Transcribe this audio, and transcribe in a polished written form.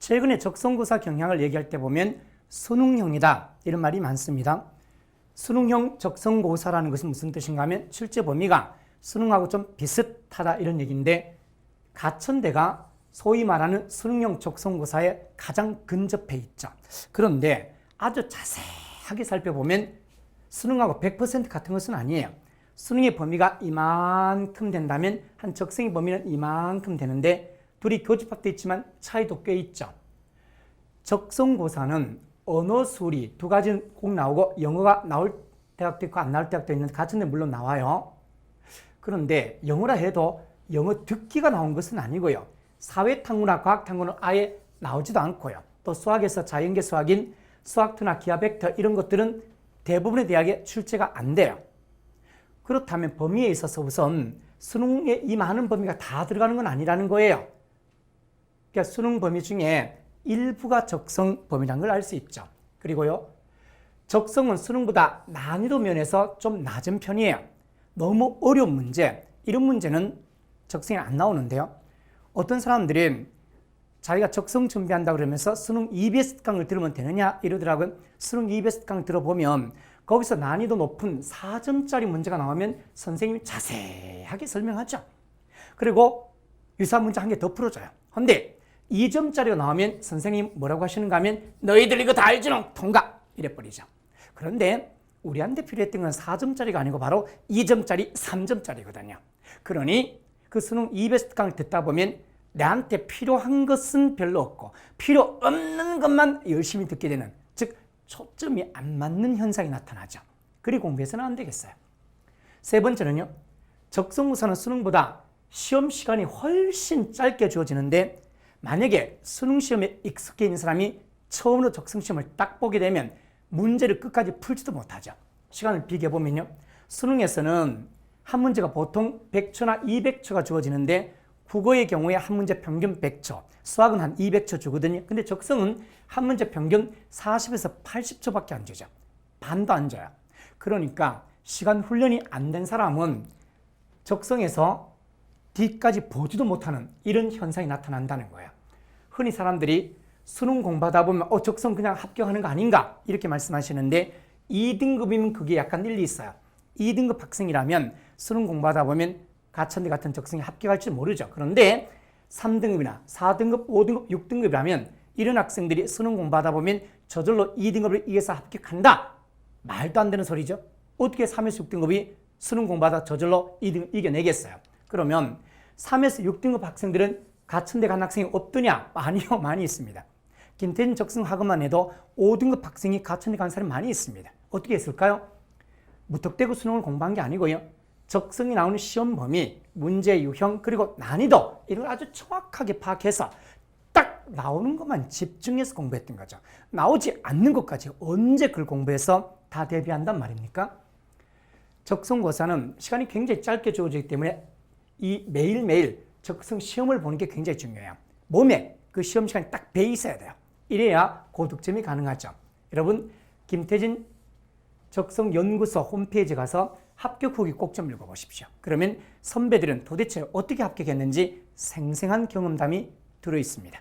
최근에 적성고사 경향을 얘기할 때 보면 수능형이다 이런 말이 많습니다. 수능형 적성고사라는 것은 무슨 뜻인가 하면 출제 범위가 수능하고 좀 비슷하다 이런 얘기인데 가천대가 소위 말하는 수능형 적성고사에 가장 근접해 있죠. 그런데 아주 자세하게 살펴보면 수능하고 100% 같은 것은 아니에요. 수능의 범위가 이만큼 된다면 한 적성의 범위는 이만큼 되는데 둘이 교집합되어 있지만 차이도 꽤 있죠. 적성고사는 언어 수리 두 가지는 꼭 나오고 영어가 나올 대학도 있고 안 나올 대학도 있는데 가천대 물론 나와요. 그런데 영어라 해도 영어 듣기가 나온 것은 아니고요. 사회탐구나 과학탐구는 아예 나오지도 않고요. 또 수학에서 자연계 수학인 수학2나 기하 벡터 이런 것들은 대부분의 대학에 출제가 안 돼요. 그렇다면 범위에 있어서 우선 수능에 이 많은 범위가 다 들어가는 건 아니라는 거예요. 그러니까 수능 범위 중에 일부가 적성 범위라는 걸 알 수 있죠. 그리고요, 적성은 수능보다 난이도 면에서 좀 낮은 편이에요. 너무 어려운 문제, 이런 문제는 적성에 안 나오는데요. 어떤 사람들이 자기가 적성 준비한다 그러면서 수능 EBS 강을 들으면 되느냐 이러더라고요. 수능 EBS 강 들어보면 거기서 난이도 높은 4점짜리 문제가 나오면 선생님이 자세하게 설명하죠. 그리고 유사 문제 한 개 더 풀어줘요. 근데 2점짜리가 나오면 선생님 뭐라고 하시는가 하면 너희들 이거 다 알지롱 통과 이래버리죠. 그런데 우리한테 필요했던 건 4점짜리가 아니고 바로 2점짜리, 3점짜리거든요. 그러니 그 수능 EBS 강을 듣다 보면 내한테 필요한 것은 별로 없고 필요 없는 것만 열심히 듣게 되는, 즉 초점이 안 맞는 현상이 나타나죠. 그리 공부해서는 안 되겠어요. 세 번째는요, 적성고사는 수능보다 시험 시간이 훨씬 짧게 주어지는데 만약에 수능 시험에 익숙해 있는 사람이 처음으로 적성 시험을 딱 보게 되면 문제를 끝까지 풀지도 못하죠. 시간을 비교해보면요, 수능에서는 한 문제가 보통 100초나 200초가 주어지는데 국어의 경우에 한 문제 평균 100초, 수학은 한 200초 주거든요. 근데 적성은 한 문제 평균 40에서 80초밖에 안 주죠. 반도 안 줘요. 그러니까 시간 훈련이 안 된 사람은 적성에서 뒤까지 보지도 못하는 이런 현상이 나타난다는 거예요. 흔히 사람들이 수능 공부하다 보면 적성 그냥 합격하는 거 아닌가 이렇게 말씀하시는데 2등급이면 그게 약간 일리 있어요. 2등급 학생이라면 수능 공부하다 보면 가천대 같은 적성에 합격할지 모르죠. 그런데 3등급이나 4등급, 5등급, 6등급이라면 이런 학생들이 수능 공부하다 보면 저절로 2등급을 이겨서 합격한다. 말도 안 되는 소리죠. 어떻게 3에서 6등급이 수능 공부하다 저절로 2등급 이겨내겠어요. 그러면 3에서 6등급 학생들은 가천대 간 학생이 없더냐? 아니요, 많이 있습니다. 김태진 적성 학원만 해도 5등급 학생이 가천대 간 사람이 많이 있습니다. 어떻게 했을까요? 무턱대고 수능을 공부한 게 아니고요. 적성이 나오는 시험 범위, 문제 유형, 그리고 난이도 이걸 아주 정확하게 파악해서 딱 나오는 것만 집중해서 공부했던 거죠. 나오지 않는 것까지 언제 그걸 공부해서 다 대비한단 말입니까? 적성고사는 시간이 굉장히 짧게 주어지기 때문에 이 매일매일 적성 시험을 보는 게 굉장히 중요해요. 몸에 그 시험 시간이 딱 배 있어야 돼요. 이래야 고득점이 가능하죠. 여러분, 김태진 적성연구소 홈페이지 가서 합격 후기 꼭 좀 읽어보십시오. 그러면 선배들은 도대체 어떻게 합격했는지 생생한 경험담이 들어있습니다.